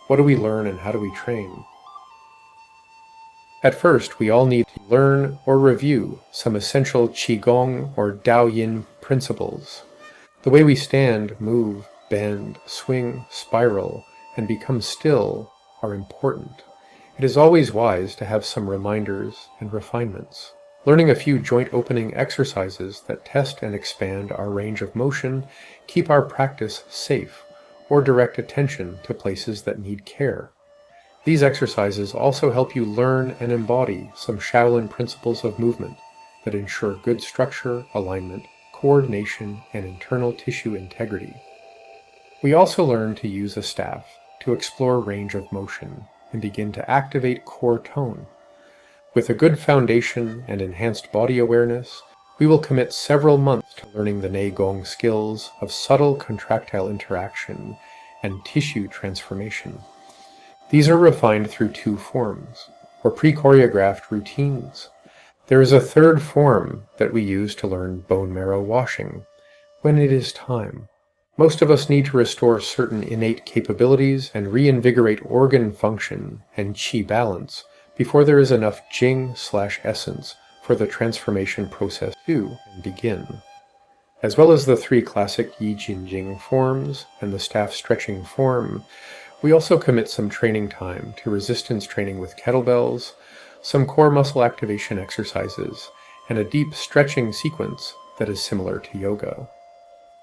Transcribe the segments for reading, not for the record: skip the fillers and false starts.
What do we learn and how do we train? At first, we all need to learn or review some essential Qigong or Daoyin principles. The way we stand, move, bend, swing, spiral, and become still are important. It is always wise to have some reminders and refinements. Learning a few joint opening exercises that test and expand our range of motion keep our practice safe, or direct attention to places that need care. These exercises also help you learn and embody some Shaolin principles of movement that ensure good structure, alignment, coordination, and internal tissue integrity. We also learn to use a staff to explore range of motion and begin to activate core tone. With a good foundation and enhanced body awareness, we will commit several months to learning the Neigong skills of subtle contractile interaction and tissue transformation. These are refined through two forms, or pre-choreographed routines. There is a third form that we use to learn bone marrow washing, when it is time. Most of us need to restore certain innate capabilities and reinvigorate organ function and qi balance before there is enough Jing/essence for the transformation process to begin. As well as the three classic Yi Jin Jing forms and the staff stretching form, we also commit some training time to resistance training with kettlebells, some core muscle activation exercises, and a deep stretching sequence that is similar to yoga.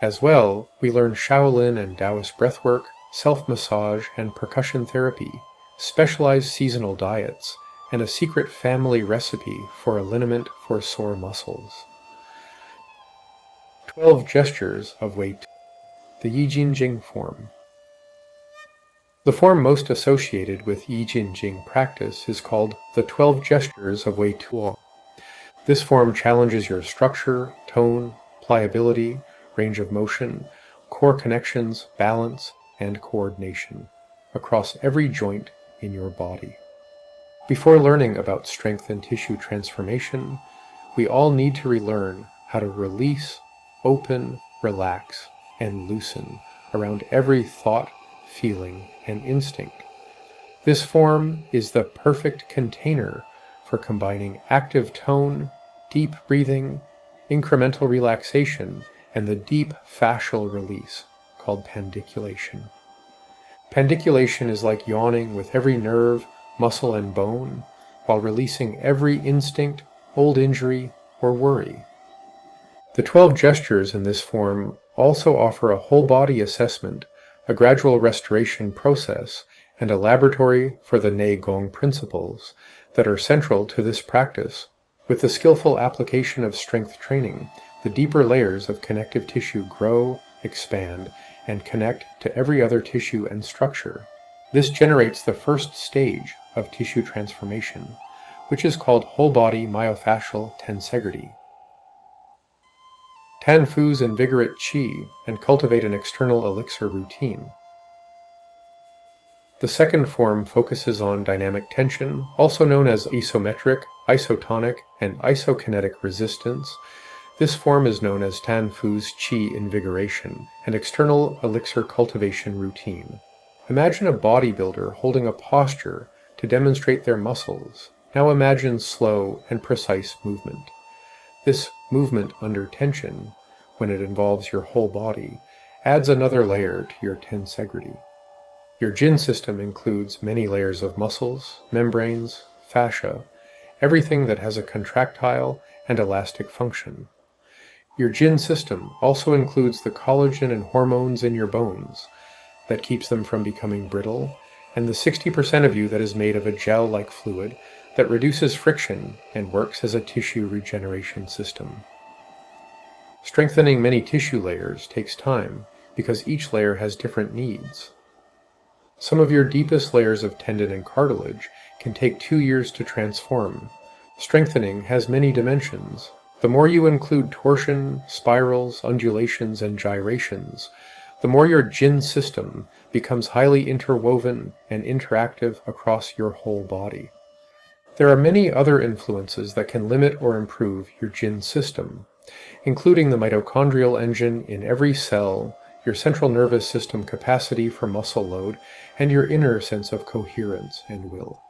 As well, we learn Shaolin and Taoist breathwork, self-massage and percussion therapy, specialized seasonal diets, and a secret family recipe for a liniment for sore muscles. 12 gestures of Wei Tu, the Yi Jin Jing form. The form most associated with Yi Jin Jing practice is called the 12 gestures of Wei Tu. This form challenges your structure, tone, pliability, range of motion, core connections, balance, and coordination across every joint in your body. Before learning about strength and tissue transformation, we all need to relearn how to release, open, relax, and loosen around every thought, feeling, and instinct. This form is the perfect container for combining active tone, deep breathing, incremental relaxation, and the deep fascial release called pandiculation. Pandiculation is like yawning with every nerve, muscle, and bone, while releasing every instinct, old injury, or worry. The 12 gestures in this form also offer a whole body assessment, a gradual restoration process, and a laboratory for the Neigong principles that are central to this practice. With the skillful application of strength training, the deeper layers of connective tissue grow, expand, and connect to every other tissue and structure. This generates the first stage of tissue transformation, which is called whole body myofascial tensegrity. Tanfus invigorate qi and cultivate an external elixir routine. The second form focuses on dynamic tension, also known as isometric, isotonic, and isokinetic resistance. This form is known as Tanfus qi invigoration, an external elixir cultivation routine. Imagine a bodybuilder holding a posture to demonstrate their muscles. Now imagine slow and precise movement. This movement under tension, when it involves your whole body, adds another layer to your tensegrity. Your Jin system includes many layers of muscles, membranes, fascia, everything that has a contractile and elastic function. Your Jin system also includes the collagen and hormones in your bones that keeps them from becoming brittle, and the 60% of you that is made of a gel-like fluid that reduces friction and works as a tissue regeneration system. Strengthening many tissue layers takes time because each layer has different needs. Some of your deepest layers of tendon and cartilage can take 2 years to transform. Strengthening has many dimensions. The more you include torsion, spirals, undulations, and gyrations, the more your Jin system becomes highly interwoven and interactive across your whole body. There are many other influences that can limit or improve your Jin system, including the mitochondrial engine in every cell, your central nervous system capacity for muscle load, and your inner sense of coherence and will.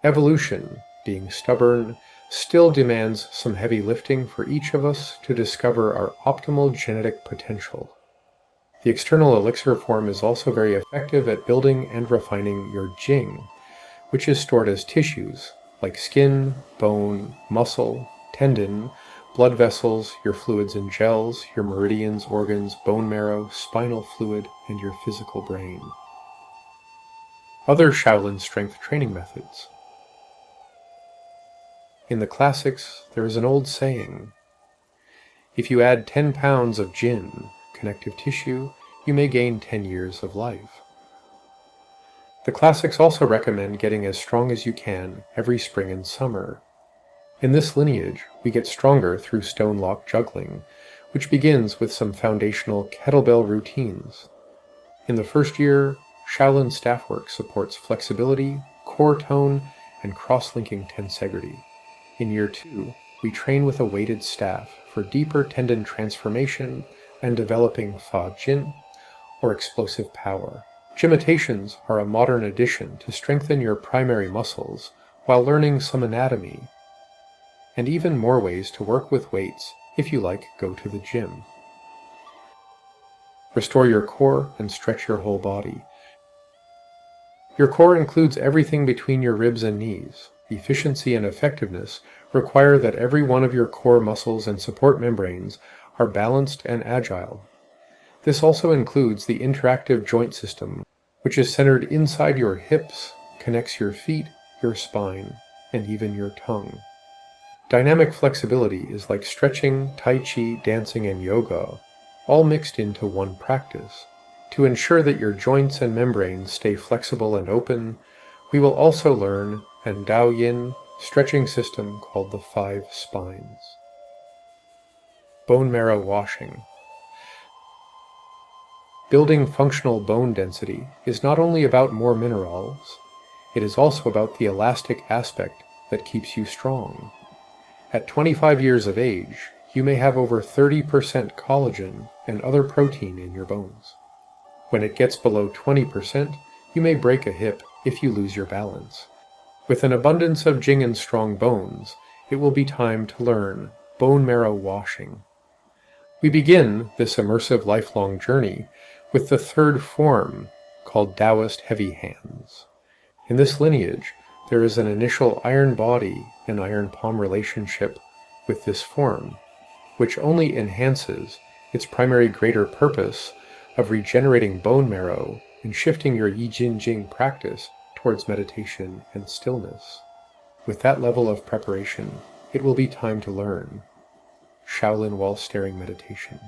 Evolution, being stubborn, still demands some heavy lifting for each of us to discover our optimal genetic potential. The external elixir form is also very effective at building and refining your Jing, which is stored as tissues like skin, bone, muscle, tendon, blood vessels, your fluids and gels, your meridians, organs, bone marrow, spinal fluid, and your physical brain. Other Shaolin strength training methods. In the classics, there is an old saying, if you add 10 pounds of Jin, connective tissue, you may gain 10 years of life. The classics also recommend getting as strong as you can every spring and summer. In this lineage, we get stronger through stone lock juggling, which begins with some foundational kettlebell routines. In the first year, Shaolin staff work supports flexibility, core tone, and cross-linking tensegrity. In year 2, we train with a weighted staff for deeper tendon transformation and developing Fa Jin, or explosive power. Gymitations are a modern addition to strengthen your primary muscles while learning some anatomy, and even more ways to work with weights if you like go to the gym. Restore your core and stretch your whole body. Your core includes everything between your ribs and knees. Efficiency and effectiveness require that every one of your core muscles and support membranes are balanced and agile. This also includes the interactive joint system, which is centered inside your hips, connects your feet, your spine, and even your tongue. Dynamic flexibility is like stretching, tai chi, dancing, and yoga, all mixed into one practice. To ensure that your joints and membranes stay flexible and open, we will also learn an Dao Yin stretching system called the 5 spines. Bone marrow washing. Building functional bone density is not only about more minerals, it is also about the elastic aspect that keeps you strong. At 25 years of age, you may have over 30% collagen and other protein in your bones. When it gets below 20%, you may break a hip if you lose your balance. With an abundance of Jing and strong bones, it will be time to learn bone marrow washing. We begin this immersive lifelong journey with the third form, called Taoist heavy hands. In this lineage, there is an initial iron body and iron palm relationship with this form, which only enhances its primary greater purpose of regenerating bone marrow and shifting your Yi Jin Jing practice towards meditation and stillness. With that level of preparation, it will be time to learn Shaolin while staring meditation.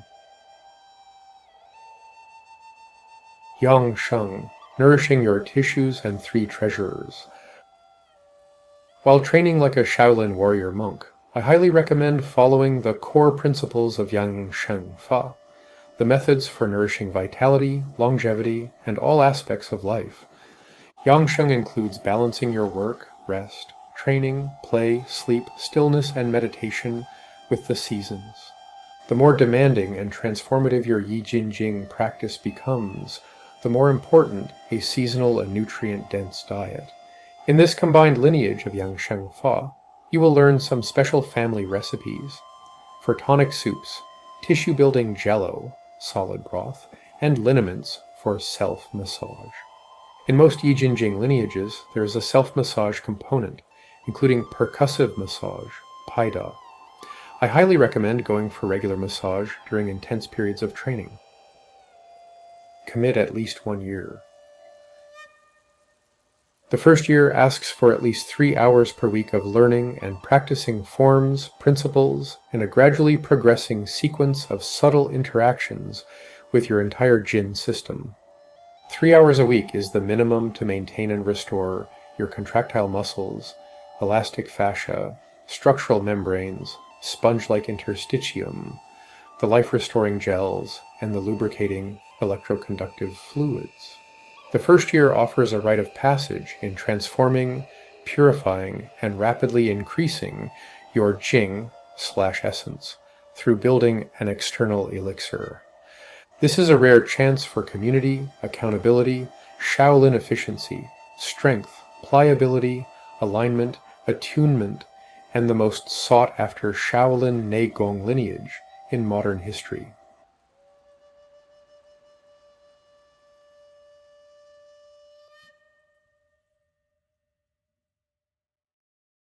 Yang Sheng, nourishing your tissues and 3 treasures. While training like a Shaolin Warrior Monk, I highly recommend following the core principles of Yang Sheng Fa, the methods for nourishing vitality, longevity, and all aspects of life. Yang Sheng includes balancing your work, rest, training, play, sleep, stillness, and meditation with the seasons. The more demanding and transformative your Yi Jin Jing practice becomes, the more important a seasonal and nutrient-dense diet. In this combined lineage of Yang Sheng Fa, you will learn some special family recipes for tonic soups, tissue-building jello, solid broth, and liniments for self-massage. In most Yi Jin Jing lineages, there is a self-massage component, including percussive massage, paida. I highly recommend going for regular massage during intense periods of training. Commit at least 1 year. The first year asks for at least 3 hours per week of learning and practicing forms, principles, and a gradually progressing sequence of subtle interactions with your entire Jin system. 3 hours a week is the minimum to maintain and restore your contractile muscles, elastic fascia, structural membranes, sponge-like interstitium, the life-restoring gels, and the lubricating electroconductive fluids. The first year offers a rite of passage in transforming, purifying, and rapidly increasing your Jing/essence through building an external elixir. This is a rare chance for community, accountability, Shaolin efficiency, strength, pliability, alignment, attunement, and the most sought-after Shaolin Neigong lineage in modern history.